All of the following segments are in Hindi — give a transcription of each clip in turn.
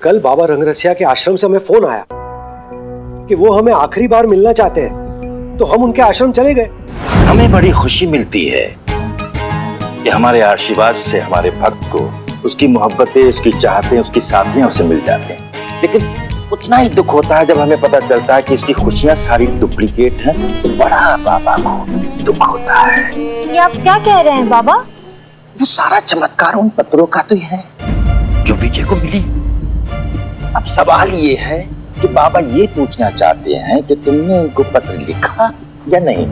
कल बाबा रंगरसिया के आश्रम से हमें फोन आया कि वो हमें आखिरी बार मिलना चाहते हैं, तो हम उनके आश्रम चले गए। हमें बड़ी खुशी मिलती है कि हमारे आशीर्वाद से हमारे भक्त को उसकी मोहब्बतें, उसकी चाहतें, उसकी साथियां उससे मिल जाते हैं। लेकिन उतना ही दुख होता है जब हमें पता चलता है कि इसकी खुशियां सारी डुप्लीकेट हैं, तो बड़ा बाबा को दुख होता है। ये आप क्या कह रहे हैं बाबा? वो सारा चमत्कार उन पत्रों का तो है जो विजय को मिले। अब सवाल ये है कि बाबा ये पूछना चाहते हैं कि तुमने इनको पत्र लिखा या नहीं।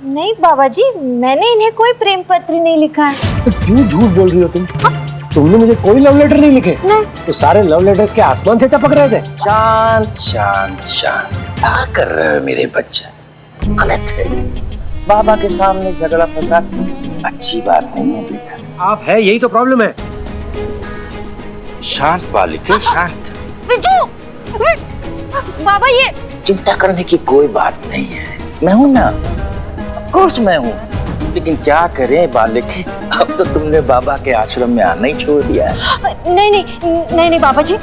नहीं बाबा जी, मैंने इन्हें कोई प्रेम पत्र नहीं लिखा है। तो क्यों झूठ बोल रही हो तुम? तुमने मुझे कोई लव लेटर नहीं लिखे? नहीं। तो सारे लव लेटर्स के आसमान से टपक रहे थे। शांत शांत शांत, क्या कर रहे हो मेरे बच्चा? गलत है। बाबा के सामने झगड़ा फसाद अच्छी बात नहीं है बेटा। आप है, यही तो प्रॉब्लम है। शांत बालिके, शांत। विजू, बाबा ये चिंता करने की कोई बात नहीं है, मैं हूं ना, ऑफ कोर्स मैं हूं। लेकिन क्या करें बालिके, अब तो तुमने बाबा के आश्रम में आना ही छोड़ दिया है। नहीं नहीं नहीं नहीं बाबा जी,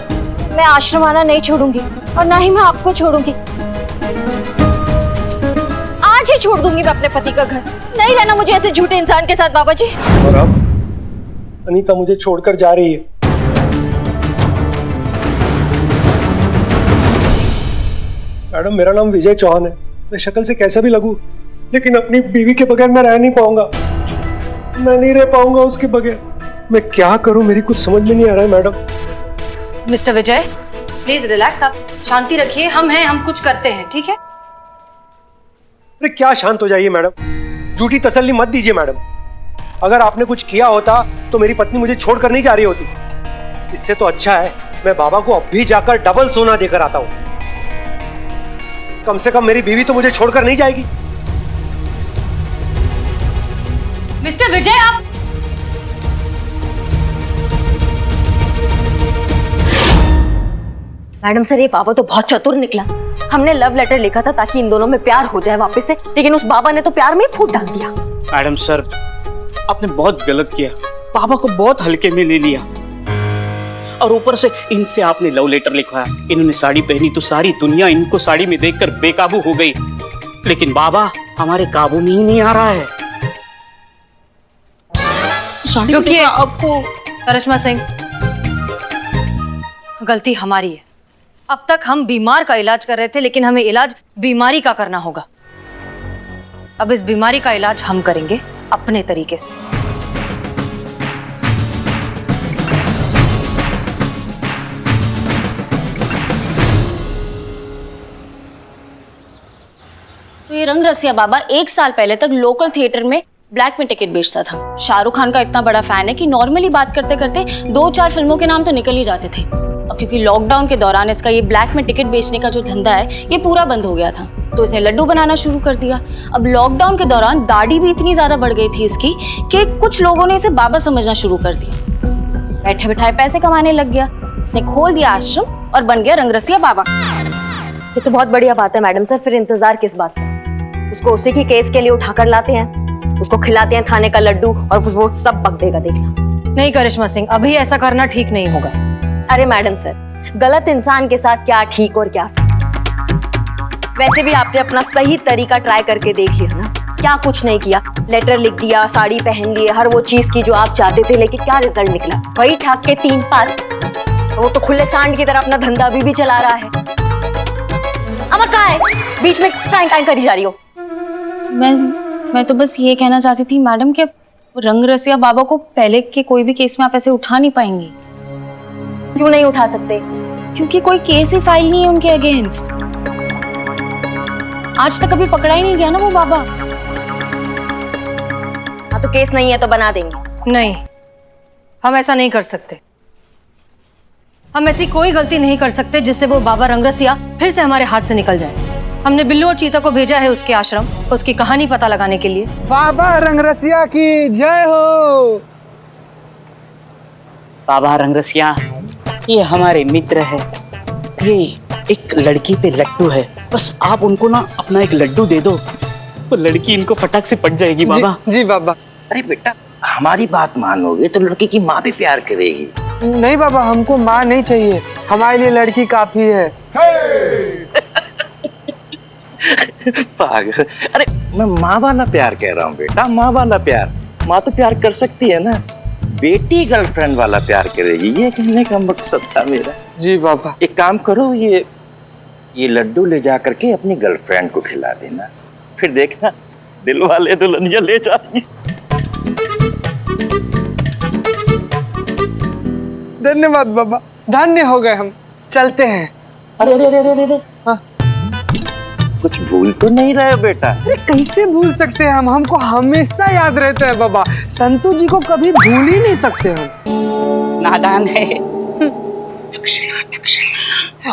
मैं आश्रम आना नहीं छोड़ूंगी और ना ही मैं आपको छोड़ूंगी। आज ही छोड़ दूंगी मैं अपने पति का घर। नहीं रहना मुझे ऐसे झूठे इंसान के साथ बाबा जी। और अब अनीता मुझे छोड़कर जा रही है। मैडम, मेरा नाम विजय चौहान है। मैं शक्ल से कैसा भी लगूं, लेकिन अपनी बीवी के बगैर मैं रह नहीं पाऊंगा। मैं नहीं रह पाऊंगा उसके बगैर। मैं क्या करूं, मेरी कुछ समझ में नहीं आ रहा है madam. Mister Vijay, please relax, आप शांति रखिए। हम हैं, हम कुछ करते हैं, ठीक है? अरे क्या शांत हो जाइए मैडम, झूठी तसल्ली मत दीजिए मैडम। अगर आपने कुछ किया होता तो मेरी पत्नी मुझे छोड़कर नहीं जा रही होती। इससे तो अच्छा है मैं बाबा को अब भी जाकर डबल सोना देकर आता हूं। कम से कम मेरी बीवी तो मुझे छोड़कर नहीं जाएगी। मिस्टर विजय, आप मैडम सर, ये बाबा तो बहुत चतुर निकला। हमने लव लेटर लिखा था ताकि इन दोनों में प्यार हो जाए वापस से, लेकिन उस बाबा ने तो प्यार में ही फूट डाल दिया। मैडम सर, आपने बहुत गलत किया, बाबा को बहुत हल्के में ले लिया। और ऊपर से इनसे आपने लव लेटर लिखवाया। इन्होंने साड़ी पहनी तो सारी दुनिया इनको साड़ी में देखकर बेकाबू हो गई, लेकिन बाबा हमारे काबू में ही नहीं आ रहा है। रुकिए। आपको करिश्मा सिंह, गलती हमारी है। अब तक हम बीमार का इलाज कर रहे थे, लेकिन हमें इलाज बीमारी का करना होगा। अब इस बीमारी का इलाज हम करेंगे अपने तरीके से। तो ये रंगरसिया बाबा 1 साल पहले तक लोकल थिएटर में ब्लैक में टिकट बेचता था। शाहरुख खान का इतना बड़ा फैन है कि नॉर्मली बात करते करते 2-4 फिल्मों के नाम तो निकल ही जाते थे। अब क्योंकि लॉकडाउन के दौरान इसका ये ब्लैक में टिकट बेचने का जो धंधा है ये पूरा बंद हो गया था, तो इसने लड्डू बनाना शुरू कर दिया। अब लॉकडाउन के दौरान दाढ़ी भी इतनी ज्यादा बढ़ गई थी इसकी कि कुछ लोगों ने इसे बाबा समझना शुरू कर दिया। बैठे बैठाए पैसे कमाने लग गया। इसने खोल दिया आश्रम और बन गया रंगरसिया बाबा। ये तो बहुत बढ़िया बात है मैडम सर, फिर इंतजार किस बात का? उसको उसी की केस के लिए उठाकर लाते हैं, उसको खिलाते हैं खाने का लड्डू और वो सब बक देगा, देखना। नहीं करिश्मा सिंह, अभी ऐसा करना ठीक नहीं होगा। अरे मैडम सर, गलत इंसान के साथ क्या ठीक और क्या सही। वैसे भी आपने अपना सही तरीका ट्राई करके देख लिया ना, क्या कुछ नहीं किया। लेटर लिख दिया, साड़ी पहन लिए, हर वो चीज की जो आप चाहते थे, लेकिन क्या रिजल्ट निकला? वही ठाक के 3 पार। वो तो खुले सांड की तरह अपना धंधा अभी भी चला रहा है। अमर कहाँ है? बीच में काहे करी जा रही हो? मैं तो बस ये कहना चाहती थी मैडम कि रंगरसिया बाबा को पहले के कोई भी केस में आप ऐसे उठा नहीं पाएंगी। क्यों नहीं उठा सकते? क्योंकि कोई केस ही फाइल नहीं है उनके अगेंस्ट। आज तक कभी पकड़ा ही नहीं गया ना वो बाबा। हाँ तो केस नहीं है तो बना देंगे। नहीं, हम ऐसा नहीं कर सकते। हम ऐसी कोई गलती नहीं कर सकते जिससे वो बाबा रंगरसिया फिर से हमारे हाथ से निकल जाए। हमने बिल्लू और चीता को भेजा है उसके आश्रम, उसकी कहानी पता लगाने के लिए। बाबा रंगरसिया की जय हो। बाबा रंगरसिया ये हमारे मित्र है। ये एक लड़की पे लट्टू है, बस आप उनको ना अपना एक लड्डू दे दो, वो लड़की इनको फटाक से पट जाएगी बाबा। जी बाबा। अरे बेटा, हमारी बात मानोगे तो लड़की की माँ भी प्यार करेगी। नहीं बाबा, हमको माँ नहीं चाहिए, हमारे लिए लड़की काफी है। पागल, अरे मैं माँ वाला प्यार कह रहा हूँ बेटा, माँ वाला प्यार। माँ तो प्यार कर सकती है ना, बेटी गर्लफ्रेंड वाला प्यार करेगी, ये कहने का मकसद था मेरा। जी बाबा। एक काम करो, ये लड्डू ले जा करके अपनी गर्लफ्रेंड को खिला देना, फिर देखना दिल वाले दुल्हनिया ले जाएंगे। धन्यवाद बाबा, धन्य हो गए हम, चलते हैं। अरे अरे अरे अरे, हाँ। कुछ भूल तो नहीं रहे बेटा? अरे कैसे भूल सकते हैं हम, हमको हमेशा याद रहता है बाबा, संतू जी को कभी भूल ही नहीं सकते हम। नादान है।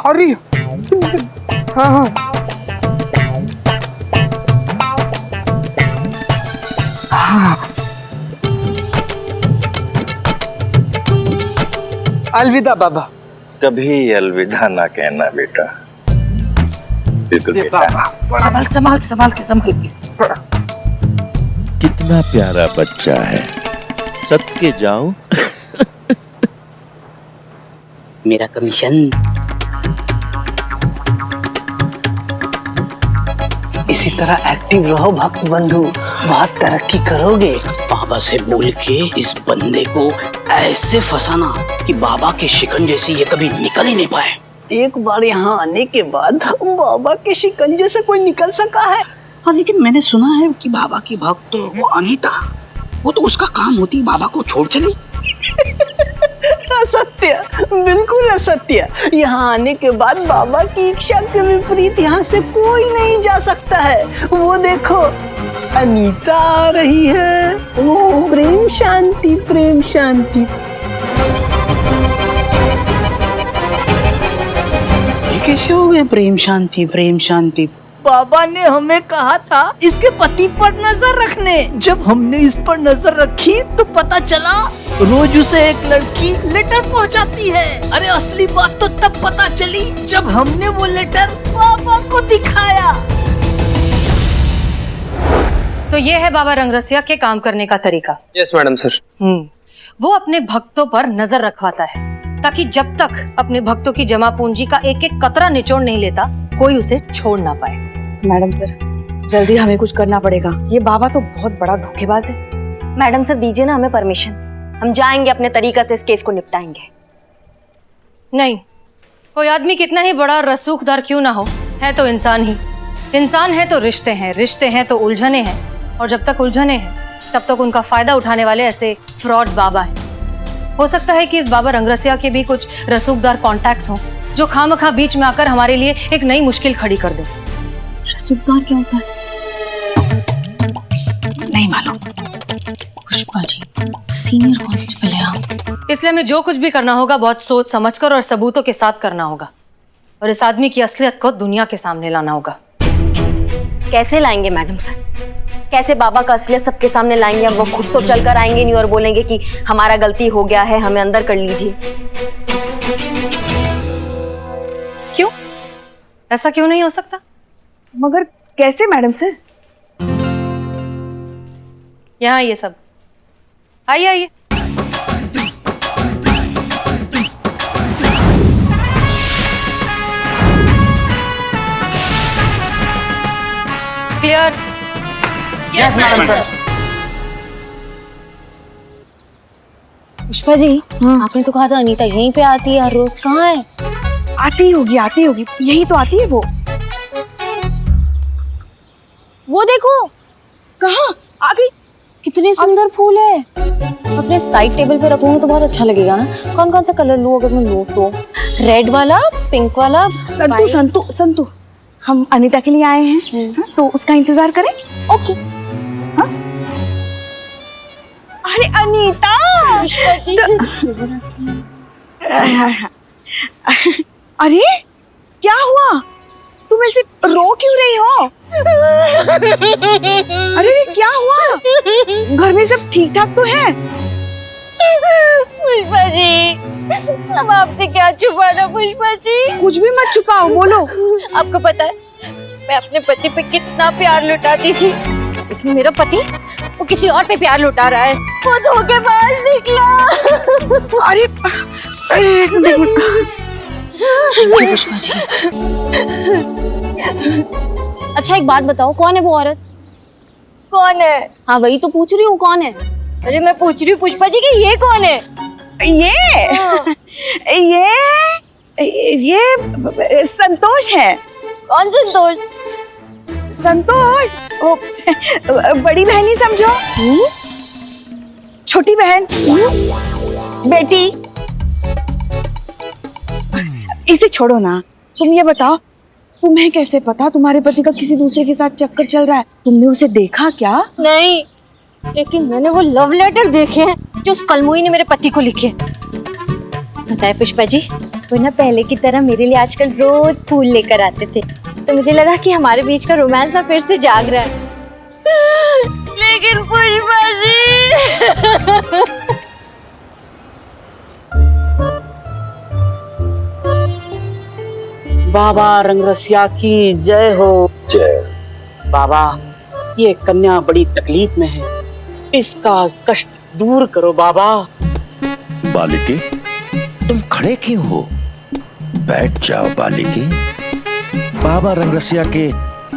अरे हाँ हाँ, अलविदा बाबा। कभी अलविदा ना कहना बेटा। बिल्कुल बेटा। संभाल संभाल संभाल के संभाल के। कितना प्यारा बच्चा है, सदके जाऊं। मेरा कमीशन। इसी तरह एक्टिव रहो भक्त बंधु, बहुत तरक्की करोगे। बाबा से बोल के इस बंदे को ऐसे फंसाना कि बाबा के शिकंजे से ये कभी निकल ही नहीं पाए। एक बार यहाँ आने के बाद बाबा के शिकंजे से कोई निकल सका है? हाँ, लेकिन मैंने सुना है कि बाबा की भक्त वो अनीता, वो तो उसका काम होती बाबा को छोड़ चली। असत्य, बिल्कुल असत्य। यहाँ आने के बाद बाबा की इच्छा के विपरीत यहाँ से कोई नहीं जा सकता है। वो देखो अनीता आ रही है। ओ, प्रेम शांति, प्रेम शांति। ये कैसे हो गए प्रेम शांति प्रेम शांति? बाबा ने हमें कहा था इसके पति पर नजर रखने। जब हमने इस पर नजर रखी तो पता चला रोज उसे एक लड़की लेटर पहुंचाती है। अरे असली बात तो तब पता चली जब हमने वो लेटर बाबा को दिखाया। तो ये है बाबा रंगरसिया के काम करने का तरीका। Yes madam sir. वो अपने भक्तों पर नजर रखवाता है ताकि जब तक अपने भक्तों की जमा पूंजी का एक एक कतरा निचोड़ नहीं लेता, कोई उसे छोड़ ना पाए। मैडम सर, जल्दी हमें कुछ करना पड़ेगा, ये बाबा तो बहुत बड़ा धोखेबाज है। मैडम सर, दीजिए ना हमें परमिशन, हम जाएंगे अपने तरीका से इस केस को निपटाएंगे। नहीं, कोई आदमी कितना ही बड़ा रसूखदार क्यों ना हो, है तो इंसान ही। इंसान है तो रिश्ते हैं, रिश्ते हैं तो उलझने हैं, और जब तक उलझने हैं तब तक उनका फायदा उठाने वाले ऐसे फ्रॉड बाबा हैं। हो सकता है कि इस बाबा रंगरसिया के भी कुछ रसूखदार कॉन्टैक्ट्स हों जो खामखा बीच में आकर हमारे लिए एक नई मुश्किल खड़ी कर दे। रसूखदार क्या होता है? नहीं मालूम। पुष्पा जी सीनियर कांस्टेबल है आप, इसलिए हमें जो कुछ भी करना होगा बहुत सोच समझकर और सबूतों के साथ करना होगा, और इस आदमी की असलियत को दुनिया के सामने लाना होगा। कैसे लाएंगे मैडम सर? कैसे बाबा का असलियत सबके सामने लाएंगे? हम वो खुद तो चलकर आएंगे नहीं और बोलेंगे कि हमारा गलती हो गया है, हमें अंदर कर लीजिए। क्यों? ऐसा क्यों नहीं हो सकता? मगर कैसे मैडम सर? यहाँ ये सब आइए आइए। Clear? Yes madam sir. Pushpa ji आपने तो कहा था अनीता यहीं पे आती है हर रोज, कहाँ है? आती होगी यही तो आती है वो। वो देखो कहाँ आ गई? कितने सुंदर फूल है। अपने साइड टेबल पे रखूंगी तो बहुत अच्छा लगेगा ना। कौन कौन सा कलर लूं अगर मैं लूं तो? रेड वाला, पिंक वाला। संतू, हम अनीता के लिए आए हैं, हाँ, तो उसका इंतजार करें। ओके। हाँ? अरे अनीता! अरे क्या हुआ? तुम ऐसे रो क्यों रही हो? अरे क्या हुआ? घर में सब ठीक ठाक तो है? पुष्पा जी अब आपसे क्या छुपाना पुष्पा जी? कुछ भी मत छुपाओ, बोलो। आपको पता है मैं अपने पति पे कितना प्यार लुटाती थी, लेकिन मेरा पति वो किसी और पे प्यार लुटा रहा है। वो धोखेबाज निकला। अरे एक मिनट। पुष्पा जी, अच्छा एक बात बताओ, कौन है वो औरत? कौन है? हाँ वही तो पूछ रही हूँ, कौन है? अरे मैं पूछ रही हूँ पुष्पा जी कि ये कौन है? ये संतोष है। कौन संतोष? संतोष वो बड़ी बहन ही समझो। छोटी बहन, बेटी। इसे छोड़ो ना, तुम ये बताओ, तुम्हें कैसे पता तुम्हारे पति का किसी दूसरे के साथ चक्कर चल रहा है? तुमने उसे देखा क्या? नहीं, लेकिन मैंने वो लव लेटर देखे हैं जो उस कलमुई ने मेरे पति को लिखे। पता है पुष्पा जी, वो ना पहले की तरह मेरे लिए आजकल रोज फूल लेकर आते थे, तो मुझे लगा कि हमारे बीच का रोमांस ना फिर से जाग रहा है। लेकिन पुष्पा जी बाबा रंगरसिया की जय हो। जय। बाबा, ये कन्या बड़ी तकलीफ में है, इसका कष्ट दूर करो बाबा। बालिके, तुम खड़े क्यों हो? बैठ जाओ बालिके। बाबा रंगरसिया के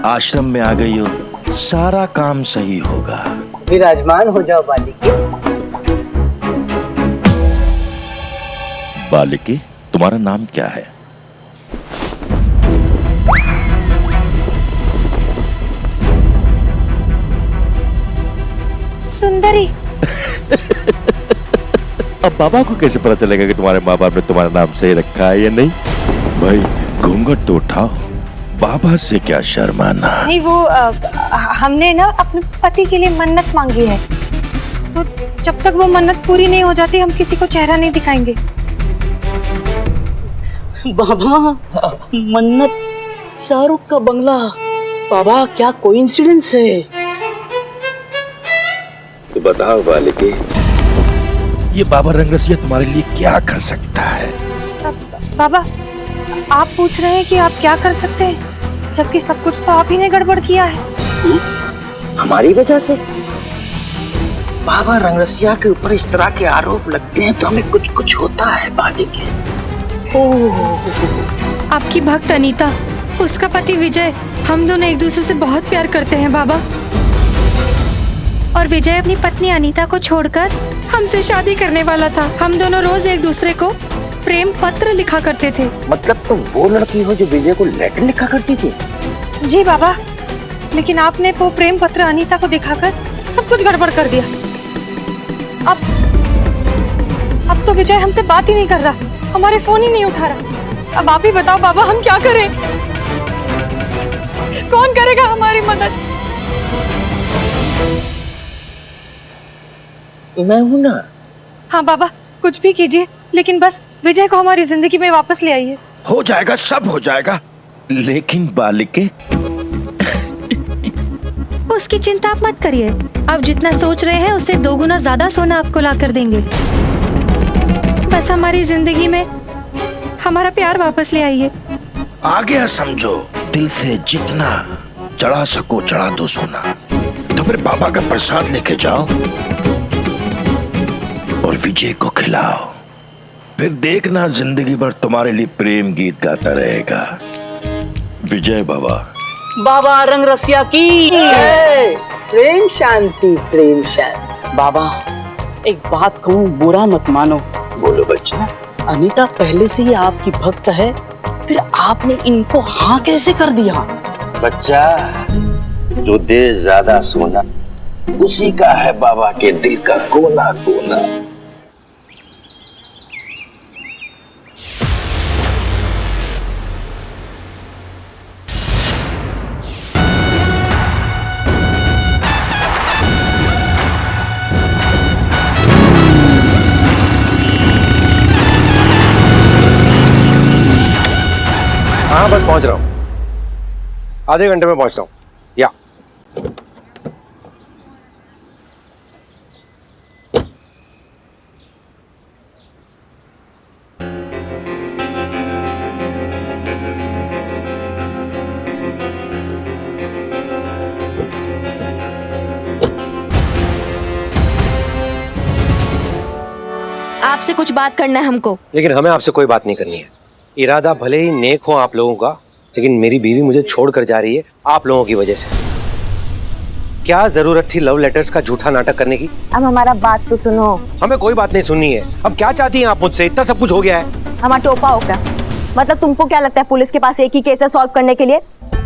आश्रम में आ गई हो, सारा काम सही होगा। विराजमान हो जाओ बालिके। बालिके, तुम्हारा नाम क्या है? सुंदरी। अब बाबा को कैसे पता चलेगा कि तुम्हारे माँ बाप ने तुम्हारा नाम सही रखा है या नहीं? भाई घूंघट तो उठाओ, बाबा से क्या शर्माना। नहीं, वो हमने ना अपने पति के लिए मन्नत मांगी है, तो जब तक वो मन्नत पूरी नहीं हो जाती हम किसी को चेहरा नहीं दिखाएंगे। बाबा, मन्नत, शाहरुख का बंगला। बाबा क्या कोइंसिडेंस है। तो बताओ बालिके, ये बाबा रंगरसिया तुम्हारे लिए क्या कर सकता है? बाबा, आप पूछ रहे हैं कि आप क्या कर सकते हैं, जबकि सब कुछ तो आप ही ने गड़बड़ किया है। हमारी वजह से? बाबा रंगरसिया के ऊपर इस तरह के आरोप लगते हैं तो हमें कुछ कुछ होता है बालिके। आपकी भक्त अनीता, उसका पति विजय, हम दोनों एक दूसरे से बहुत प्यार करते हैं बाबा। और विजय अपनी पत्नी अनीता को छोड़कर हमसे शादी करने वाला था। हम दोनों रोज एक दूसरे को प्रेम पत्र लिखा करते थे। मतलब तुम वो लड़की हो जो विजय को लेटर लिखा करती थी? जी बाबा, लेकिन आपने वो प्रेम पत्र अनीता को दिखाकर सब कुछ गड़बड़ कर दिया। अब तो विजय हमसे बात ही नहीं कर रहा, हमारे फोन ही नहीं उठा रहा। अब आप ही बताओ बाबा, हम क्या करें? कौन करेगा हमारी मदद? मैं हूं ना। हाँ बाबा, कुछ भी कीजिए, लेकिन बस विजय को हमारी जिंदगी में वापस ले आइए। हो जाएगा, सब हो जाएगा। लेकिन बालिके, उसकी चिंता आप मत करिए। आप जितना सोच रहे हैं उससे 2 गुना ज्यादा सोना आपको ला कर देंगे। बस हमारी जिंदगी में हमारा प्यार वापस ले आइए। आ गया समझो। दिल से जितना चढ़ा सको चढ़ा दो सोना। तो फिर बाबा का प्रसाद लेके जाओ और विजय को खिलाओ। फिर देखना जिंदगी भर तुम्हारे लिए प्रेम गीत गाता रहेगा। विजय बाबा। बाबा रंगरसिया की प्रेम शांति, प्रेम शांति। बाबा, एक बात कहूँ, बुरा मत मानो। बोलो बच्चा। अनीता पहले से ही आपकी भक्त है, फिर आपने इनको हाँ कैसे कर दिया? बच्चा, जो दे ज्यादा सोना उसी का है बाबा के दिल का कोना कोना। हाँ बस पहुंच रहा हूँ, आधे घंटे में पहुंचता हूँ। या आपसे कुछ बात करना है हमको। लेकिन हमें आपसे कोई बात नहीं करनी है। इरादा भले ही नेक हो आप लोगों का, लेकिन मेरी बीवी मुझे छोड़कर जा रही है आप लोगों की वजह से। क्या जरूरत थी लव लेटर्स का झूठा नाटक करने की? अब हमारा बात तो सुनो। हमें कोई बात नहीं सुननी है। अब क्या चाहती हैं आप मुझसे? इतना सब कुछ हो गया है। हमारा टोपा होगा। मतलब तुमको क्या लगता है पुलिस के पास एक ही केस है सॉल्व करने के लिए?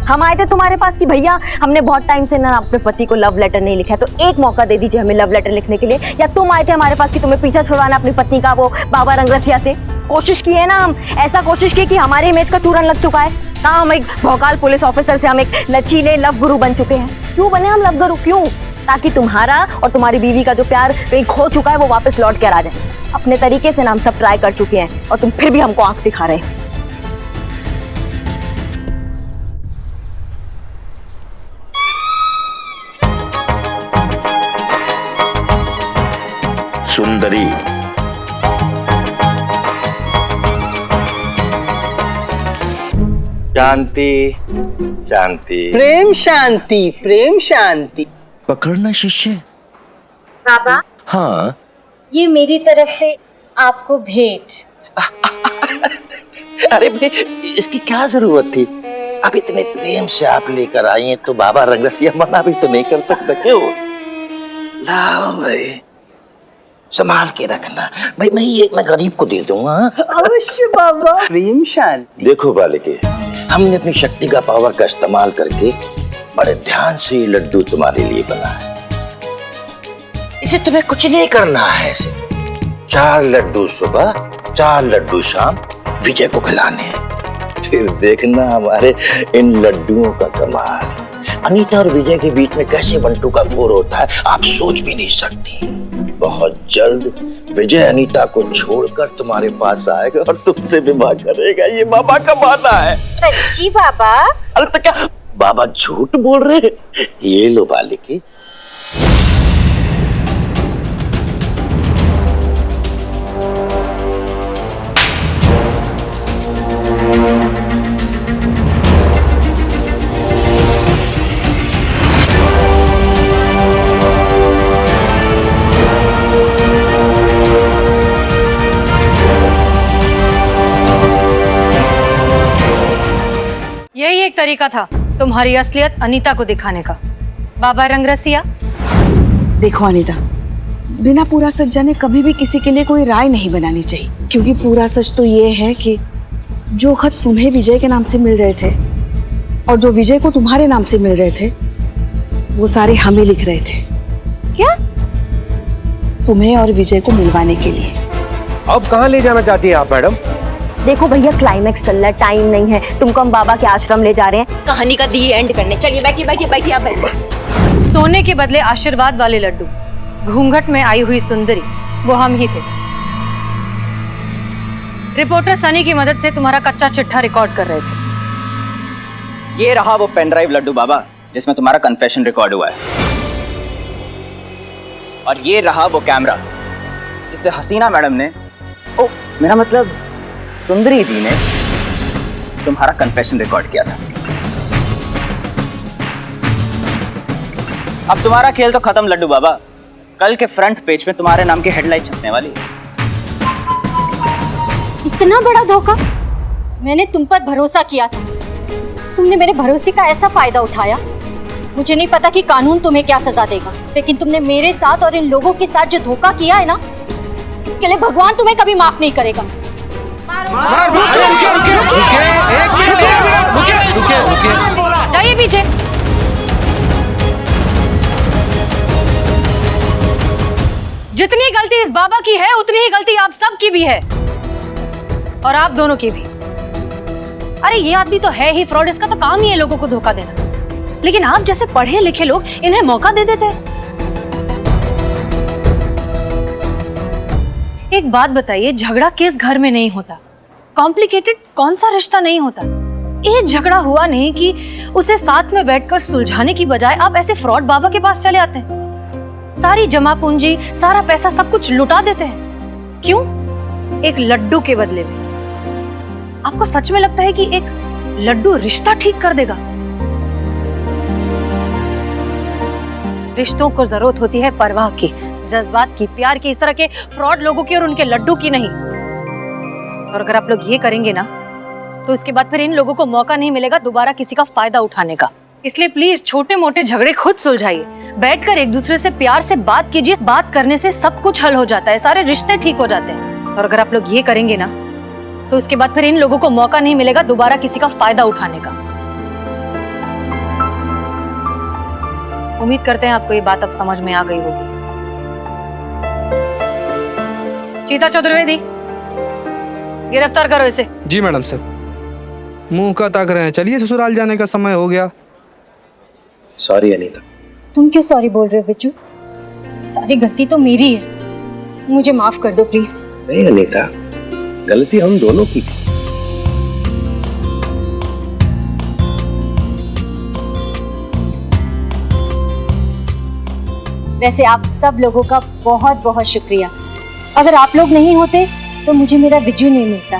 हम आए थे तुम्हारे पास कि भैया हमने बहुत टाइम से ना अपने पति को लव लेटर नहीं लिखा है, तो एक मौका दे दीजिए हमें लव लेटर लिखने के लिए। या तुम आए थे हमारे पास कि तुम्हें पीछा छुड़वाना अपनी पत्नी का वो बाबा रंगरसिया से? कोशिश की है ना हम, ऐसा कोशिश की कि हमारे इमेज का चूरन लग चुका है। कहाँ हम एक भौकाल पुलिस ऑफिसर से हम एक लचीले लव गुरु बन चुके हैं। क्यों बने हम लव गुरु? क्यों? ताकि तुम्हारा और तुम्हारी बीवी का जो प्यार खो चुका है वो वापस लौट कर आ जाए। अपने तरीके से ना हम सब ट्राई कर चुके हैं और तुम फिर भी हमको आंख दिखा रहे हो। सुंदरी, शांति शांति। प्रेम शांति, प्रेम शांति। पकड़ना शिष्य। बाबा, हाँ, ये मेरी तरफ से आपको भेंट। अरे भाई इसकी क्या जरूरत थी? अब इतने प्रेम से आप लेकर आई हैं तो बाबा रंगरसिया मना भी तो नहीं कर सकता। क्यों? लाओ भाई, संभाल के रखना भाई। मैं गरीब को दे दूंगा। अवश्य बाबा। प्रेम शांति। देखो बालिके, हमने अपनी शक्ति का पावर का इस्तेमाल करके बड़े ध्यान से ये लड्डू तुम्हारे लिए बना है। इसे तुम्हें कुछ नहीं करना है। ऐसे 4 लड्डू सुबह, 4 लड्डू शाम विजय को खिलाने हैं। फिर देखना हमारे इन लड्डुओं का कमाल। अनीता और विजय के बीच में कैसे बंटू का फोर होता है आप सोच भी नहीं सकती। बहुत जल्द विजय अनीता को छोड़कर तुम्हारे पास आएगा और तुमसे विवाह करेगा। ये बाबा का वादा है। सच्ची बाबा? अरे तो क्या बाबा झूठ बोल रहे हैं? ये लो बालिके। यही एक तरीका था तुम्हारी असलियत अनीता को दिखाने का। बाबा रंगरसिया, देखो अनीता, बिना पूरा सच जाने कभी भी किसी के लिए कोई राय नहीं बनानी चाहिए, क्योंकि पूरा सच तो ये है कि जो खत तुम्हें विजय के नाम से मिल रहे थे और जो विजय को तुम्हारे नाम से मिल रहे थे वो सारे हमें लिख रहे थे। क्या? तुम्हें और विजय को मिलवाने के लिए। अब कहाँ ले जाना चाहती है आप मैडम? देखो भैया, क्लाइमैक्स चल रहा है, टाइम नहीं है। तुमको हम बाबा के आश्रम ले जा रहे हैं कहानी का दी एंड करने। चलिए बैठिए बैठिए बैठिए, आप बैठिए। सोने के बदले आशीर्वाद वाले लड्डू, घूंघट में आई हुई सुंदरी, वो हम ही थे। रिपोर्टर सनी की मदद से तुम्हारा कच्चा चिट्ठा रिकॉर्ड कर रहे थे। ये रहा वो पेन ड्राइव लड्डू बाबा जिसमें तुम्हारा कन्फेशन रिकॉर्ड हुआ है। और ये रहा वो कैमरा जिससे हसीना मैडम ने, ओ मेरा मतलब सुंदरी जी ने, तुम्हारा कन्फेशन रिकॉर्ड किया था। अब तुम्हारा खेल तो खत्म लड्डू बाबा। कल के फ्रंट पेज में तुम्हारे नाम की हेडलाइन छपने वाली है। इतना बड़ा धोखा? मैंने तुम पर भरोसा किया था, तुमने मेरे भरोसे का ऐसा फायदा उठाया। मुझे नहीं पता कि कानून तुम्हें क्या सजा देगा, लेकिन तुमने मेरे साथ और इन लोगों के साथ जो धोखा किया है ना, इसके लिए भगवान तुम्हें कभी माफ नहीं करेगा। जाइए पीछे। जितनी गलती इस बाबा की है उतनी ही गलती आप सब की भी है, और आप दोनों की भी। अरे ये आदमी तो है ही फ्रॉड, इसका तो काम ही है लोगों को धोखा देना। लेकिन आप जैसे पढ़े लिखे लोग इन्हें मौका दे देते हैं। एक बात बताइए, झगड़ा किस घर में नहीं होता? कॉम्प्लिकेटेड कौन सा रिश्ता नहीं होता? एक झगड़ा हुआ नहीं कि उसे साथ में बैठकर सुलझाने की बजाय आप ऐसे फ्रॉड बाबा के पास चले आते हैं, सारी जमा पूंजी, सारा पैसा, सब कुछ लुटा देते हैं। क्यों? एक लड्डू के बदले में। आपको सच में लगता है कि एक लड्डू रिश्ता ठीक कर देगा? रिश्तों को जरूरत होती है परवाह की, जज्बात की, प्यार की, इस तरह के फ्रॉड लोगों की और उनके लड्डू की नहीं। और अगर आप लोग ये करेंगे ना तो इसके बाद फिर इन लोगों को मौका नहीं मिलेगा दोबारा किसी का फायदा उठाने का। इसलिए प्लीज छोटे मोटे झगड़े खुद सुलझाइए, बैठकर एक दूसरे से प्यार से बात कीजिए। बात करने से सब कुछ हल हो जाता है, सारे रिश्ते ठीक हो जाते हैं। और अगर आप लोग ये करेंगे ना तो उसके बाद फिर इन लोगों को मौका नहीं मिलेगा दोबारा किसी का फायदा उठाने का। उम्मीद करते हैं आपको ये बात अब समझ में आ गई होगी। चीता चतुर्वेदी, गिरफ्तार करो इसे। जी मैडम सर। मुंह का ताक रहे हैं, चलिए ससुराल जाने का समय हो गया। सॉरी अनीता। तुम क्यों सॉरी बोल रहे हो बिच्छू? सारी गलती तो मेरी है, मुझे माफ कर दो प्लीज। नहीं अनीता, गलती हम दोनों की थी। वैसे आप सब लोगों का बहुत बहुत शुक्रिया। अगर आप लोग नहीं होते तो मुझे मेरा विजू नहीं मिलता।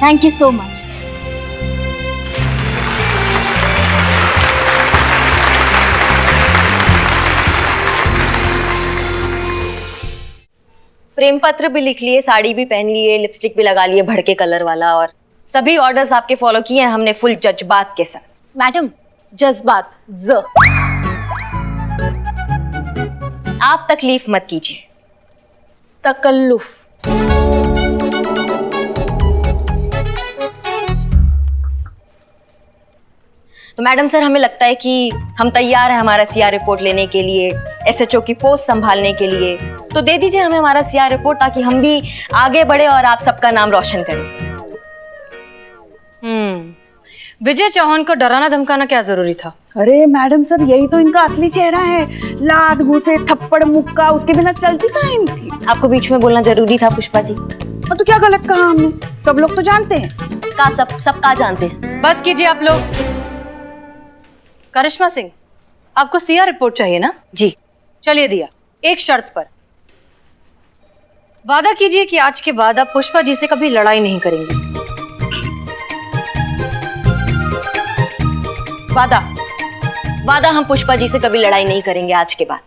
Thank you so much. प्रेम पत्र भी लिख लिए, साड़ी भी पहन लिए, लिपस्टिक भी लगा लिए भड़के कलर वाला, और सभी ऑर्डर्स आपके फॉलो किए हैं हमने फुल जज्बात के साथ। मैडम, जज्बात ज। आप तकलीफ मत कीजिए। तकल्लुफ। तो मैडम सर, हमें लगता है कि हम तैयार हैं हमारा सीआर रिपोर्ट लेने के लिए, एसएचओ की पोस्ट संभालने के लिए। तो दे दीजिए हमें हमारा सीआर रिपोर्ट ताकि हम भी आगे बढ़े और आप सबका नाम रोशन करें। विजय चौहान को डराना धमकाना क्या जरूरी था? अरे मैडम सर, यही तो इनका असली चेहरा है। लात घूसे, थप्पड़ मुक्का, उसके बिना चलती कहाँ इनकी। आपको बीच में बोलना जरूरी था पुष्पा जी। तो क्या गलत कहा हमने? सब लोग तो जानते हैं। का सब का जानते हैं। बस कीजिए आप लोग। करिश्मा सिंह, आपको सीआर रिपोर्ट चाहिए ना? जी। चलिए दिया, एक शर्त पर। वादा कीजिए कि आज के बाद आप पुष्पा जी से कभी लड़ाई नहीं करेंगे। वादा हम पुष्पा जी से कभी लड़ाई नहीं करेंगे आज के बाद।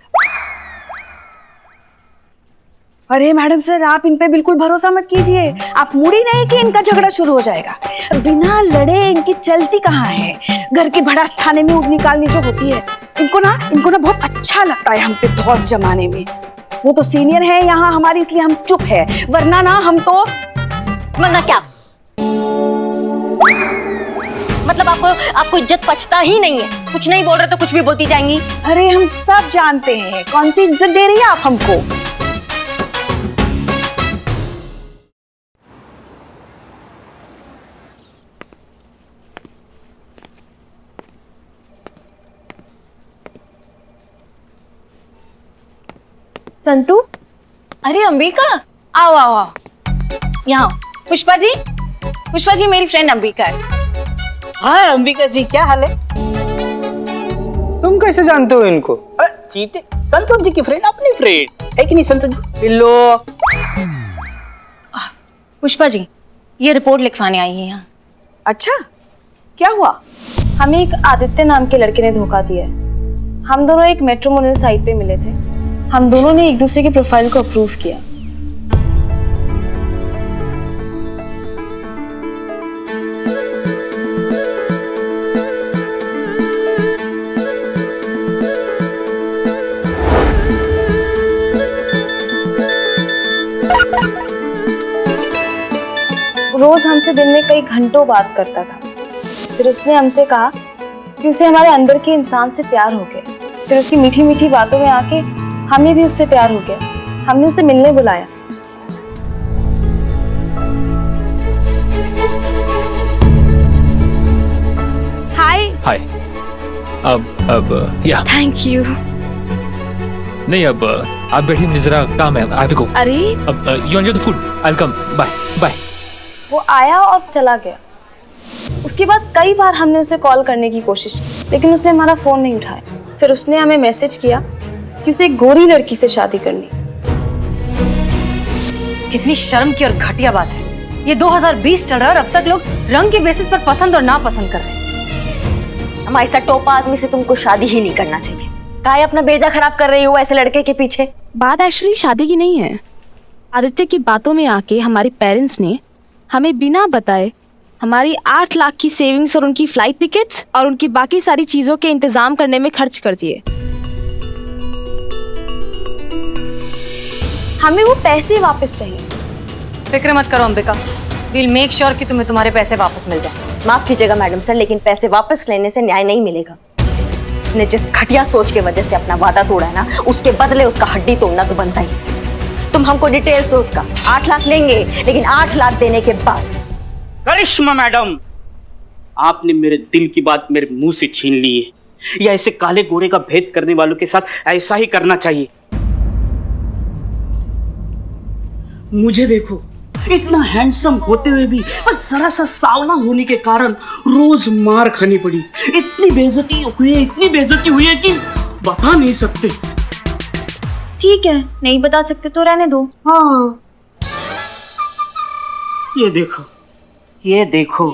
अरे मैडम सर, आप इन पे बिल्कुल भरोसा मत कीजिए। आप मुड़ी नहीं कि इनका झगड़ा शुरू हो जाएगा। बिना लड़े इनकी चलती कहाँ है। घर की भड़ास थाने में ऊँट निकालनी जो होती है, इनको ना बहुत अच्छा लगता है हम पे धौंस जमाने में। वो तो सीनियर है यहाँ हमारी, इसलिए हम चुप है, वरना ना हम तो। वरना क्या? मतलब आपको इज्जत पचता ही नहीं है। कुछ नहीं बोल रहे तो कुछ भी बोलती जाएंगी। अरे हम सब जानते हैं कौन सी इज्जत दे रही है आप हमको। संतू, अरे अंबिका, आओ आओ आओ यहाँ। पुष्पा जी मेरी फ्रेंड अंबिका है। हाँ अंबिका जी, क्या हाल है? तुम कैसे जानते हो इनको? चीते संतोष जी की फ्रेंड, अपनी फ्रेंड है कि नहीं संतोष जी? पिल्लो। पुष्पा जी, ये रिपोर्ट लिखवाने आई है यहाँ। अच्छा, क्या हुआ? हमें एक आदित्य नाम के लड़के ने धोखा दिया है। हम दोनों एक मेट्रोमोनियल साइट पे मिले थे। हम दोनों ने एक दूसरे की प्रोफाइल को अप्रूव किया। रोज हमसे दिन में कई घंटों बात करता था। फिर उसने हमसे कहा कि उसे हमारे अंदर के इंसान से प्यार हो गया। फिर उसकी मीठी मीठी बातों में आके हमें भी उससे प्यार हो गया। हमने उसे मिलने बुलाया। हाय। अब या थैंक यू। नहीं, अब आप बैठिए, मुझे जरा काम है। I have to go. अरे अब you enjoy the food, I will come. Bye bye. वो आया और चला गया। उसके बाद कई बार हमने उसे कॉल करने की कोशिश की, लेकिन उसने हमारा फोन नहीं उठाया। फिर उसने हमें मैसेज किया कि उसे एक गोरी लड़की से शादी करनी। कितनी शर्म की और घटिया बात है। ये 2020 चल रहा है और अब तक लोग रंग के बेसिस पर पसंद और नापसंद कर रहे हैं। हमारे ऐसा टोपा आदमी से तुमको शादी ही नहीं करना चाहिए। काहे अपना बेजा खराब कर रही हो ऐसे लड़के के पीछे? बात एक्चुअली शादी की नहीं है। आदित्य की बातों में आके हमारे पेरेंट्स ने हमें बिना बताए हमारी 8 लाख की सेविंग्स और उनकी फ्लाइट टिकट्स और उनकी बाकी सारी चीजों के इंतजाम करने में खर्च कर दिए। हमें वो पैसे वापस चाहिए। फिक्र मत करो अंबिका, विल मेक श्योर कि तुम्हें तुम्हारे पैसे वापस मिल जाए। माफ कीजिएगा मैडम सर, लेकिन पैसे वापस लेने से न्याय नहीं मिलेगा। उसने जिस घटिया सोच के वजह से अपना वादा तोड़ा है ना, उसके बदले उसका हड्डी तोड़ना तो बनता ही। तुम हमको डिटेल्स दो उसका। 8 लाख लेंगे, लेकिन 8 लाख देने के बाद। करिश्मा मैडम, आपने मेरे दिल की बात मेरे मुंह से छीन ली है। या ऐसे काले गोरे का भेद करने वालों के साथ ऐसा ही करना चाहिए। मुझे देखो, इतना हैंडसम होते हुए भी बस जरा सा सावला होने के कारण रोज मार खानी पड़ी। इतनी बेइज्जती हुई है कि बता नहीं सकते। ठीक है, नहीं बता सकते तो रहने दो। हाँ, ये देखो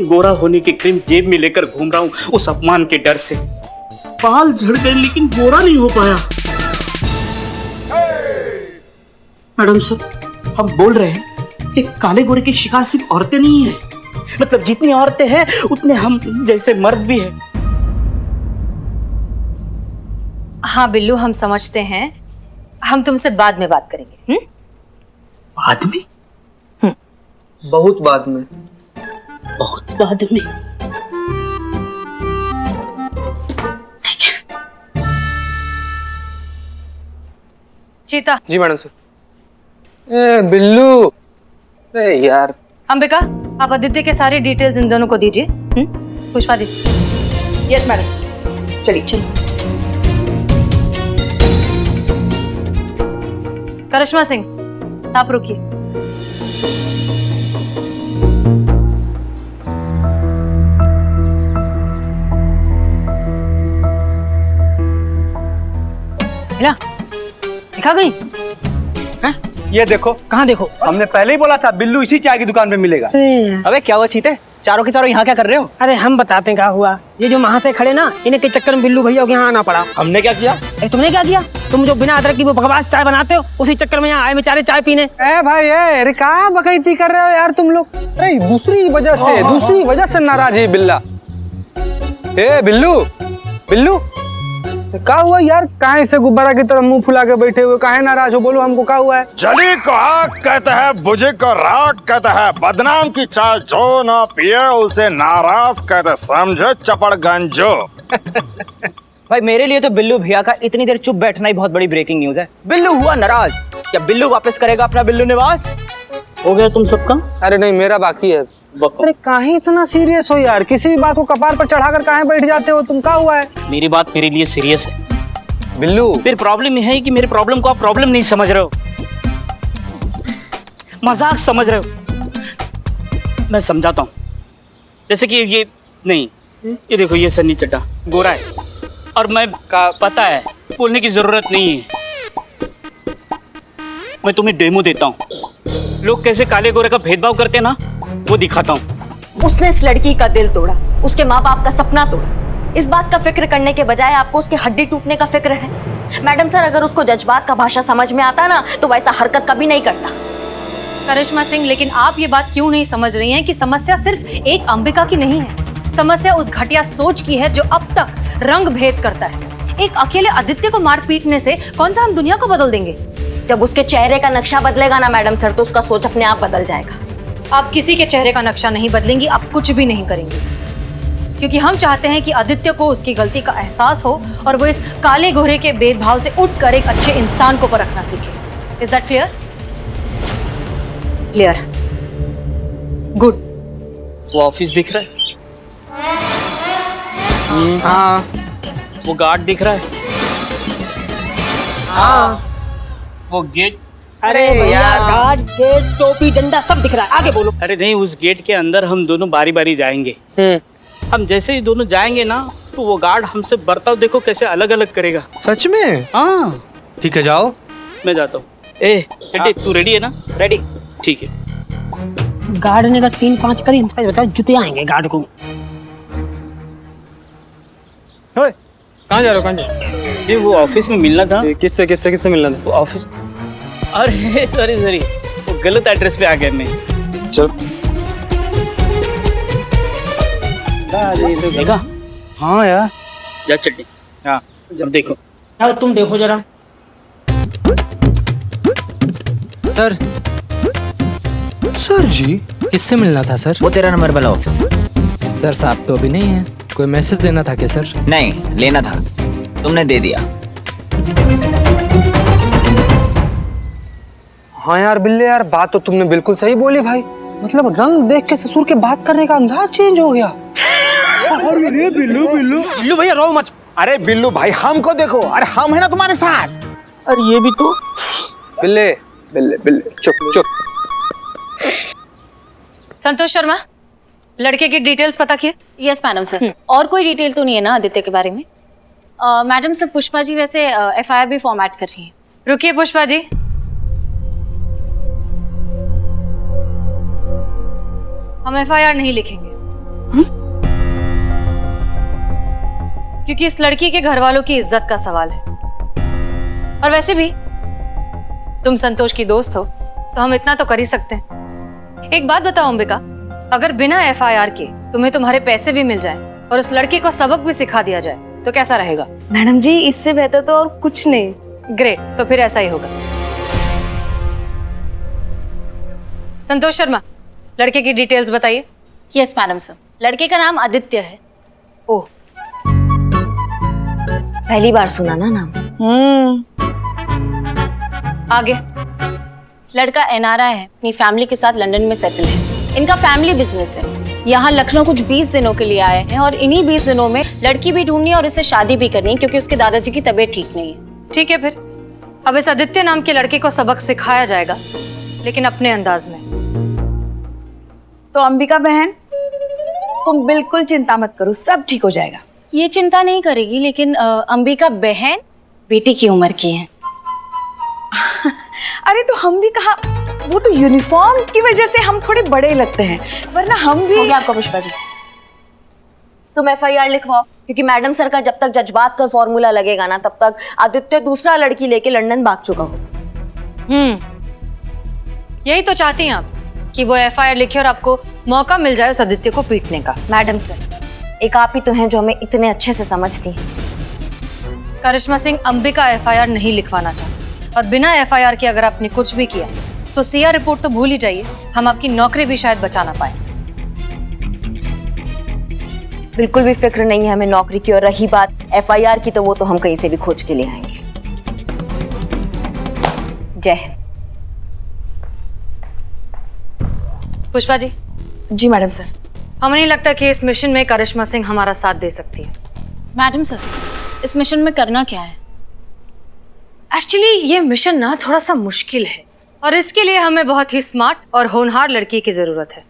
गोरा होने की क्रीम जेब में लेकर घूम रहा हूँ उस अपमान के डर से। बाल झड़ गए लेकिन गोरा नहीं हो पाया। मैडम सर, हम बोल रहे हैं एक काले गोरे की शिकार सिर्फ औरतें नहीं है, मतलब जितनी औरतें हैं उतने हम जैसे मर्द भी हैं। हाँ बिल्लू, हम समझते हैं। हम तुमसे बाद में बात करेंगे। बाद में? बहुत बाद में। बहुत बाद में। ठीक है। चीता। जी मैडम सर। ए बिल्लू, अरे यार। अंबिका, आप आदित्य के सारे डिटेल्स इन दोनों को दीजिए। पुष्पा जी। यस मैडम, चलिए। करिश्मा सिंह, आप रुकिए। दिखा गई? ये देखो। कहाँ देखो? हमने पहले ही बोला था बिल्लू इसी चाय की दुकान पे मिलेगा। अबे क्या हुआ चीते, चारों के चारों यहाँ क्या कर रहे हो? अरे हम बताते हैं क्या हुआ। ये जो वहाँ से खड़े ना, इन्हें के चक्कर में बिल्लू भैया के यहाँ आना पड़ा। हमने क्या किया? तुमने क्या किया? तुम जो बिना अदरक की वो बकवास चाय बनाते हो, उसी चक्कर में यहाँ आए बेचारे चाय पीने। ए भाई, अरे कहाँ बकैती कर रहे हो यार तुम लोग? अरे दूसरी वजह से नाराज है बिल्ला। ए बिल्लू क्या हुआ यार? काहे से गुब्बारा की तरह मुंह फुला के बैठे हुए, काहे नाराज हो? बोलो हमको क्या हुआ है? जली को आग कहता है, बुझे को राग कहता है, बदनाम की चाय जो ना पिए उसे नाराज कहते, समझे चपड़गंजो। भाई मेरे लिए तो बिल्लू भैया का इतनी देर चुप बैठना ही बहुत बड़ी ब्रेकिंग न्यूज है। बिल्लू हुआ नाराज, क्या बिल्लू वापस करेगा अपना बिल्लू निवास? हो गया तुम सबका? अरे नहीं, मेरा बाकी है। अरे काहे इतना सीरियस हो यार? किसी भी बात को कपार पर चढ़ाकर काहे बैठ जाते हो? तुम क्या हुआ है? मेरी बात मेरे लिए सीरियस है बिल्लू। फिर प्रॉब्लम यह है कि मेरे प्रॉब्लम को आप प्रॉब्लम नहीं समझ रहे हो, मजाक समझ रहे हो। मैं समझाता हूँ। जैसे कि ये देखो, ये सन्नी चड्ढा गोरा है और मैं पता है, बोलने की जरूरत नहीं है। मैं तुम्हें डेमो देता हूँ, लोग कैसे काले गोरे का भेदभाव करते हैं ना, वो दिखाता हूँ। उसने इस लड़की का दिल तोड़ा, उसके माँ बाप का सपना तोड़ा। इस बात का फिक्र करने के बजाय आपको उसके हड्डी टूटने का फिक्र है। मैडम सर, अगर उसको जज्बात का भाषा समझ में आता ना, तो वैसा हरकत कभी नहीं करता। करिश्मा सिंह, लेकिन आप ये बात क्यों नहीं समझ रही हैं कि समस्या सिर्फ एक अंबिका की नहीं है। समस्या उस घटिया सोच की है जो अब तक रंग भेद करता है। एक अकेले आदित्य को मार पीटने से कौन सा हम दुनिया को बदल देंगे? जब उसके चेहरे का नक्शा बदलेगा ना मैडम सर, तो उसका सोच अपने आप बदल जाएगा। आप किसी के चेहरे का नक्शा नहीं बदलेंगी, आप कुछ भी नहीं करेंगी, क्योंकि हम चाहते हैं कि आदित्य को उसकी गलती का एहसास हो और वो इस काले घोरे के भेदभाव से उठकर एक अच्छे इंसान को परखना सीखे। Is that clear? Clear. Good. वो ऑफिस दिख रहा है? हाँ। वो गार्ड दिख रहा है? हाँ। वो गेट? अरे यार, गार्ड, गेट, टोपी, डंडा सब दिख रहा है, आगे बोलो। अरे नहीं, उस गेट के अंदर हम दोनों बारी बारी जाएंगे। हम जैसे ही दोनों जाएंगे ना, तो वो गार्ड हमसे बर्ताव देखो कैसे अलग अलग करेगा। सच में? हाँ। ठीक है, जाओ। मैं जाता हूँ। ए तू रेडी है ना? रेडी। ठीक है। गार्ड ने तो 3-5 करी, बताओ जुते आएंगे गार्ड को। कहाँ जा रहे हो? कहाँ जा? ये वो ऑफिस में मिलना था। किससे किससे किससे मिलना था? वो ऑफिस, अरे सॉरी वो गलत एड्रेस पे आ गया मैं। चल। देखा? हाँ यार। जा चट्टी। हाँ अब देखो। तुम देखो जरा। सर जी किससे मिलना था सर? वो 13 नंबर वाला ऑफिस। सर साहब तो अभी नहीं है, कोई मैसेज देना था क्या सर? नहीं, लेना था, तुमने दे दिया। हाँ यार बिल्ले यार, बात तो तुमने बिल्कुल सही बोली भाई। मतलब रंग देख के ससुर के बात करने का अंदाज चेंज हो गया। अरे बिल्लू भैया रो मत। अरे बिल्लू भाई हमको देखो, अरे हम है ना तुम्हारे साथ। अरे ये भी तो। बिल्ले बिल्ले बिल्ले चुप चुप। संतोष शर्मा, लड़के की डिटेल्स पता किए? Yes madam sir. और कोई डिटेल तो नहीं है ना आदित्य के बारे में? मैडम सर, पुष्पा जी वैसे एफआईआर भी फॉर्मेट कर रही हैं। रुकिए पुष्पा जी, हम एफआईआर नहीं लिखेंगे। क्योंकि इस लड़की के घर वालों की इज्जत का सवाल है। और वैसे भी तुम संतोष की दोस्त हो तो हम इतना तो कर ही सकते हैं। एक बात बताओ अंबिका, अगर बिना एफआईआर के तुम्हें तुम्हारे पैसे भी मिल जाएं और उस लड़की को सबक भी सिखा दिया जाए तो कैसा रहेगा? मैडम जी, इससे बेहतर तो और कुछ नहीं। ग्रेट, तो फिर ऐसा ही होगा। संतोष शर्मा, लड़के की डिटेल्स बताइए। Yes madam sir. लड़के का नाम आदित्य है। ओह, पहली बार सुना ना नाम। आगे। लड़का एनआरआई है, अपनी फैमिली के साथ लंदन में सेटल है। इनका फैमिली बिजनेस है। यहाँ लखनऊ कुछ 20 दिनों के लिए आए हैं और इन्हीं 20 दिनों में लड़की भी ढूंढनी है और इसे शादी भी करनी है क्योंकि उसके दादाजी की तबीयत ठीक नहीं है। ठीक है, फिर अब इस आदित्य नाम के लड़के को सबक सिखाया जाएगा, लेकिन अपने अंदाज में। तो अंबिका बहन, तुम बिल्कुल चिंता मत करो, सब ठीक हो जाएगा। ये चिंता नहीं करेगी, लेकिन अंबिका बहन बेटी की उम्र की है। अरे तो हम भी कहा, वो तो यूनिफॉर्म की वजह से हम थोड़े बड़े लगते हैं, वरना हम भी। हो गया आपका पुष्पा जी, तुम एफआईआर लिखवाओ, क्योंकि मैडम सर का जब तक जज्बात का फॉर्मूला लगेगा ना, तब तक आदित्य दूसरा लड़की लेके लंदन भाग चुका हो। यही तो चाहती हैं आप कि वो एफआईआर लिखे और आपको मौका मिल जाए उस आदित्य को पीटने का। मैडम सर, एक आप ही तो हैं जो हमें इतने अच्छे से समझती हैं। करिश्मा सिंह, अंबिका एफआईआर नहीं लिखवाना चाहती, और बिना एफआईआर के अगर आपने कुछ भी किया तो सीआर रिपोर्ट तो भूल ही जाइए, हम आपकी नौकरी भी शायद बचा ना पाए। बिल्कुल भी फिक्र नहीं है हमें नौकरी की, और रही बात एफआईआर की तो वो तो हम कहीं से भी खोज के ले आएंगे। जय हिंद। पुष्पा जी। जी मैडम सर। हमें नहीं लगता कि इस मिशन में करिश्मा सिंह हमारा साथ दे सकती है। मैडम सर, इस मिशन में करना क्या है? एक्चुअली ये मिशन ना थोड़ा सा मुश्किल है, और इसके लिए हमें बहुत ही स्मार्ट और होनहार लड़की की जरूरत है।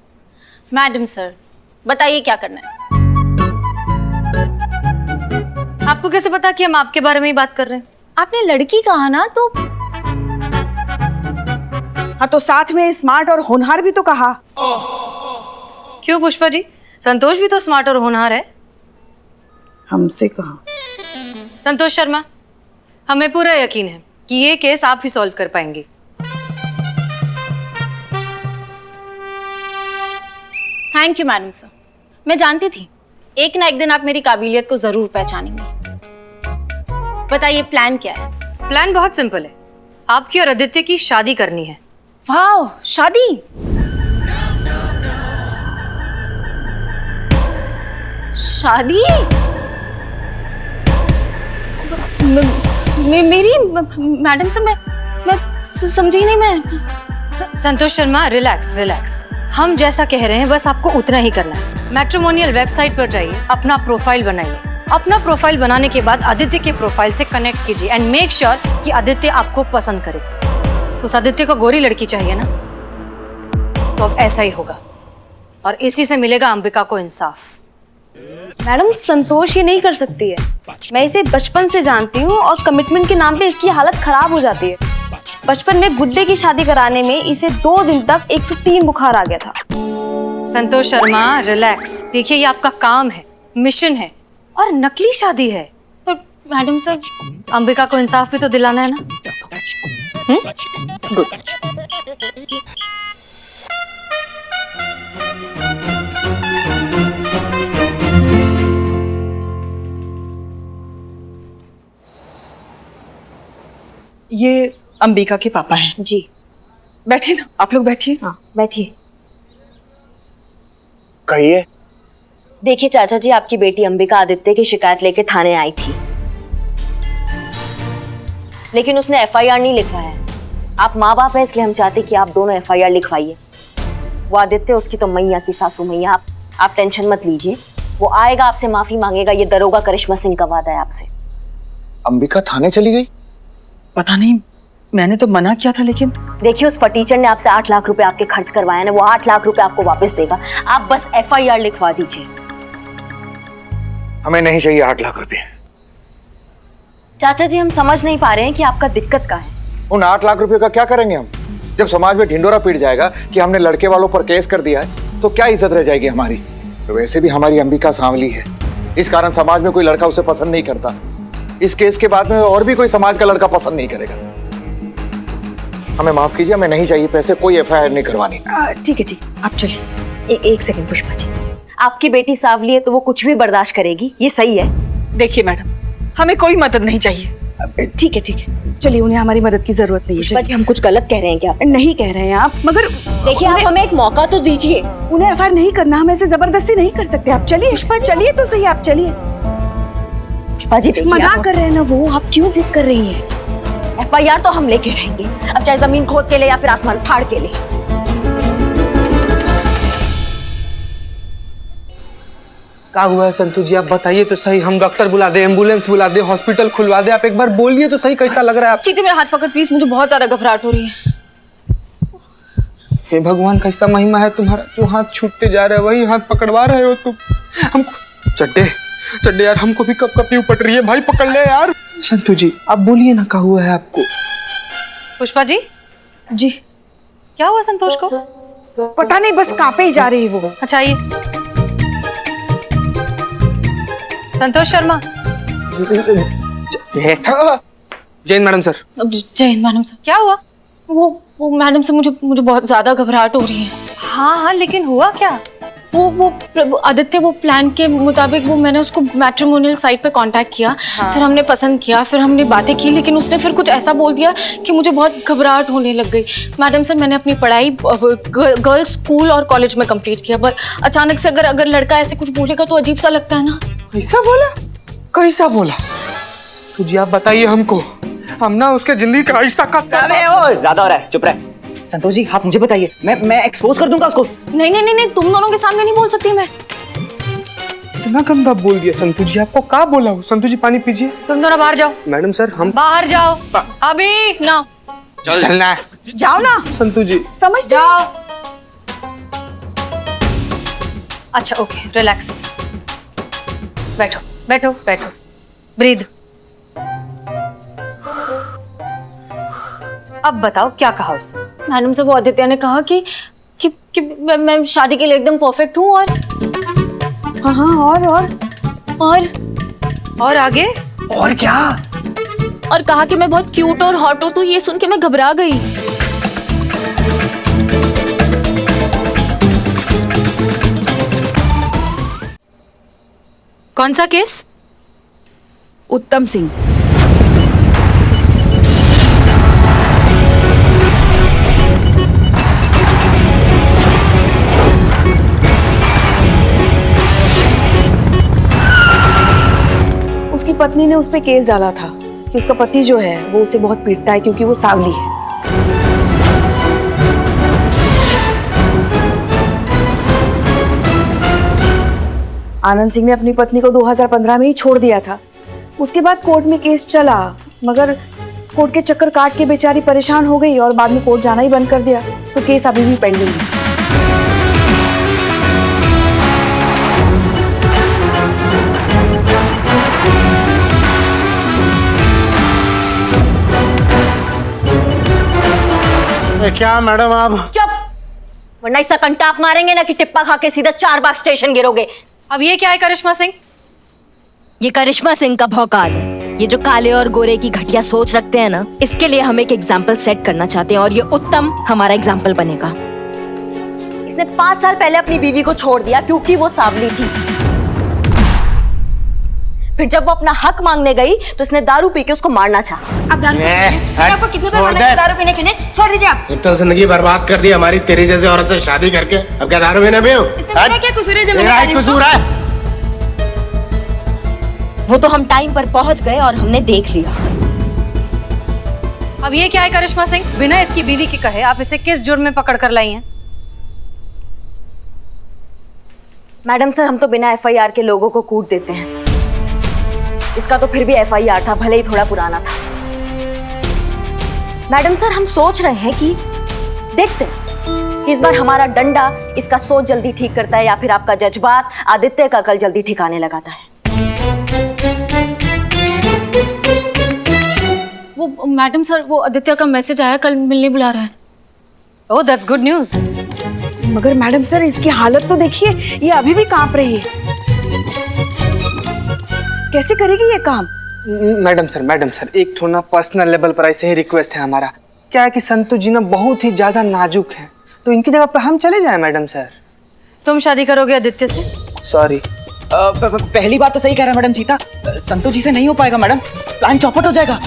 मैडम सर, बताइए क्या करना है? आपको कैसे पता कि हम आपके बारे में ही बात कर रहे हैं? आपने लड़की कहा ना, तो हाँ, तो साथ में स्मार्ट और होनहार भी तो कहा। क्यों पुष्पा जी, संतोष भी तो स्मार्ट और होनहार है। हमसे कहा। संतोष शर्मा, हमें पूरा यकीन है कि ये केस आप ही सॉल्व कर पाएंगे। Thank you madam sir. मैं जानती थी एक ना एक दिन आप मेरी काबिलियत को जरूर पहचानेंगे। बताइए प्लान क्या है? प्लान बहुत सिंपल है, आपकी और आदित्य की शादी करनी है। वाह, शादी? शादी? मेरी मैडम से मैं समझी नहीं। मैं संतोष शर्मा, रिलैक्स रिलैक्स। हम जैसा कह रहे हैं बस आपको उतना ही करना है। मैट्रिमोनियल वेबसाइट पर जाइए, अपना प्रोफाइल बनाइए। अपना प्रोफाइल बनाने के बाद आदित्य के प्रोफाइल से कनेक्ट कीजिए एंड मेक श्योर कि आदित्य आपको पसंद करे। उस आदित्य को गोरी लड़की चाहिए ना, तो अब ऐसा ही होगा और इसी से मिलेगा अंबिका को इंसाफ। मैडम, संतोष ये नहीं कर सकती है। मैं इसे बचपन से जानती हूँ और कमिटमेंट के नाम पे इसकी हालत खराब हो जाती है। बचपन में गुड्डे की शादी कराने में इसे 2 दिन तक 103 बुखार आ गया था। संतोष शर्मा, रिलैक्स। देखिए, ये आपका काम है, मिशन है, और नकली शादी है। पर मैडम सर, अंबिका को इंसाफ भी तो दिलाना है ना। गुड। ये अंबिका के पापा हैं। जी बैठिए ना, आप लोग बैठिए। हाँ बैठिए। कहिए। देखिए चाचा जी, आपकी बेटी अंबिका आदित्य की शिकायत लेके थाने आई थी, लेकिन उसने एफआईआर नहीं लिखवाया। आप माँ बाप हैं, इसलिए हम चाहते कि आप दोनों एफआईआर लिखवाइए। वो आदित्य, उसकी तो मैया की सासू मैया। आप टेंशन मत लीजिए, वो आएगा, आपसे माफी मांगेगा। ये दरोगा करिश्मा सिंह का वादा है आपसे। अंबिका थाने चली गई? पता नहीं, मैंने तो मना किया था, लेकिन देखिए उस फटीचर ने आपसे 8 लाख रुपए आपके खर्च करवाए ना, वो 8 लाख रुपए आपको वापस देगा। आप बस एफआईआर लिखवा दीजिए। हमें नहीं चाहिए 8 लाख रुपए। चाचा जी, हम समझ नहीं पा रहे हैं कि आपका दिक्कत क्या है। उन 8 लाख रुपए का क्या करेंगे हम? जब समाज में ढिंडोरा पीट जाएगा कि हमने लड़के वालों पर केस कर दिया है, तो क्या इज्जत रह जाएगी हमारी? तो वैसे भी हमारी अंबिका सांवली है, इस कारण समाज में कोई लड़का उसे पसंद नहीं करता। इस केस के बाद में और भी कोई समाज का लड़का पसंद नहीं करेगा। हमें माफ कीजिए, हमें नहीं चाहिए पैसे, कोई एफआईआर नहीं करवानी। ठीक है, ठीक, आप चलिए। एक सेकंड पुष्पा जी, आपकी बेटी सांवली है तो वो कुछ भी बर्दाश्त करेगी, ये सही है? देखिए मैडम, हमें कोई मदद नहीं चाहिए। ठीक है, ठीक है, चलिए, उन्हें हमारी मदद की जरूरत नहीं है। पुष्पा जी, हम कुछ गलत कह रहे हैं क्या? नहीं कह रहे हैं आप, मगर देखिए आप हमें एक मौका तो दीजिए। उन्हें एफआईआर नहीं करना, हम ऐसे जबरदस्ती नहीं कर सकते। आप चलिए, चलिए तो सही, आप चलिए। पुष्पा जी देखिए, मना कर रहे हैं ना वो, आप क्यों जिद कर रही हैं? एफआईआर तो हम लेके रहेंगे, अब चाहे जमीन खोद के ले या फिर आसमान फाड़ के ले। क्या हुआ है संतू जी, आप बताइए तो सही। हम डॉक्टर बुला दे, एम्बुलेंस बुला दे, हॉस्पिटल खुलवा दे? आप एक बार बोलिए तो सही, कैसा लग रहा है आप? चीते मेरा हाथ पकड़ प्लीज, मुझे बहुत ज्यादा घबराहट हो रही है। हे भगवान, कैसा महिमा है तुम्हारा, जो हाथ छूटते जा रहे हैं वही हाथ पकड़वा रहे हो तुम हमको। चड्डे यार, हमको भी कप कपी उपट रही है भाई, पकड़ ले यार। संतू जी आप बोलिए ना, क्या हुआ है आपको? पुष्पा जी। जी क्या हुआ संतोष को? पता नहीं, बस कांपे ही जा रही है वो। अच्छा, आइए। Santosh Sharma. Jain madam sir. Jain madam sir. क्या हुआ? वो मैडम से मुझे बहुत ज्यादा घबराहट हो रही है। हाँ, लेकिन हुआ क्या? वो आदित्य, वो प्लान के मुताबिक वो मैंने उसको मैट्रिमोनियल साइट पे कांटेक्ट किया। हाँ। फिर हमने पसंद किया, फिर हमने बातें की, लेकिन उसने फिर कुछ ऐसा बोल दिया कि मुझे बहुत घबराहट होने लग गई। मैडम सर, मैंने अपनी पढ़ाई गर्ल्स स्कूल और कॉलेज में कंप्लीट किया, पर अचानक से अगर लड़का ऐसे कुछ बोलेगा तो अजीब सा लगता है ना। कैसा बोला? कैसा बोला? तुझे आप बताइए हमको, हम ना उसके जिंदगी का ऐसा ज्यादा हो रहा है, चुप रहे। संतोष जी आप मुझे बताइए, मैं एक्सपोज कर दूंगा उसको। नहीं, तुम दोनों के सामने नहीं बोल सकती मैं। इतना गंदा बोल दिया संतू जी, आपको क्या बोला हो? संतू जी पानी पीजिए। तुम दोनों बाहर जाओ। मैडम सर हम बाहर जाओ अभी ना। चलना है, जाओ ना संतू जी, समझ जाओ। अच्छा ओके, रिलैक्स, बैठो बैठो बैठो, ब्रीद। अब बताओ क्या कहा उसने? मैडम से वो आदित्य ने कहा कि मैं शादी के लिए एकदम परफेक्ट हूँ, और हाँ, और आगे? और क्या? और कहा कि मैं बहुत क्यूट और हॉट हूँ। तो ये सुन के मैं घबरा गई। कौन सा केस? उत्तम सिंह। उसकी पत्नी ने उस पे केस डाला था कि उसका पति जो है वो उसे बहुत पीटता है क्योंकि वो सांवली है। आनंद सिंह ने अपनी पत्नी को 2015 में ही छोड़ दिया था। उसके बाद कोर्ट में केस चला, मगर कोर्ट के चक्कर काट के बेचारी परेशान हो गई और बाद में कोर्ट जाना ही बंद कर दिया। तो केस अभी भी पेंडिंग है। क्या मैडम आप? चुप, वरना इसका कंटाप मारेंगे ना कि टिप्पा खा के सीधा 4 बाग स्टेशन गिरोगे। अब ये क्या है करिश्मा सिंह? ये करिश्मा सिंह का भौकाल है। ये जो काले और गोरे की घटिया सोच रखते हैं ना, इसके लिए हम एक एग्जाम्पल सेट करना चाहते हैं और ये उत्तम हमारा एग्जाम्पल बनेगा। इसने 5 साल पहले अपनी बीवी को छोड़ दिया क्योंकि वो सांवली थी। फिर जब वो अपना हक मांगने गई तो इसने दारू पी के उसको मारना चाहा। अब दारू आपको कितने बार मना किया दारू पीने के लिए? छोड़ दीजिए आप। इतना जिंदगी बर्बाद कर दी हमारी तेरी जैसे औरत से शादी करके, अब क्या दारू पीने भी हूँ? इसमें मेरा क्या कसूर है जब तेरा ही कसूर है। वो तो हम टाइम पर पहुंच गए और हमने देख लिया। अब ये क्या है करिश्मा सिंह, बिना इसकी बीवी के कहे आप इसे किस जुर्म में पकड़ कर लाई हैं? मैडम सर, हम तो बिना एफआईआर के लोगों को कूट देते हैं। इसका तो फिर भी एफआईआर था, भले ही थोड़ा पुराना था। मैडम सर, हम सोच रहे हैं कि देखते हैं इस बार हमारा डंडा इसका सोच जल्दी ठीक करता है या फिर आपका जज्बात आदित्य का कल जल्दी ठिकाने लगाता है। वो मैडम सर, वो आदित्य का मैसेज आया, कल मिलने बुला रहा है। Oh that's good news. मगर मैडम सर, इसकी हालत तो देखिए, ये अभी भी कांप रही है। कैसे करेगी ये काम? मैडम सर, एक थोड़ा पर्सनल लेवल पर ऐसे ही रिक्वेस्ट है हमारा। क्या है कि संतु जी ना बहुत ही ज्यादा नाजुक हैं, तो इनकी जगह पे हम चले जाएं मैडम सर। तुम शादी करोगे आदित्य से? सॉरी। पहली बात तो सही कह रहा है मैडम सीता, संतु जी से नहीं हो पाएगा मैडम, प्लान चौपट हो जाएगा।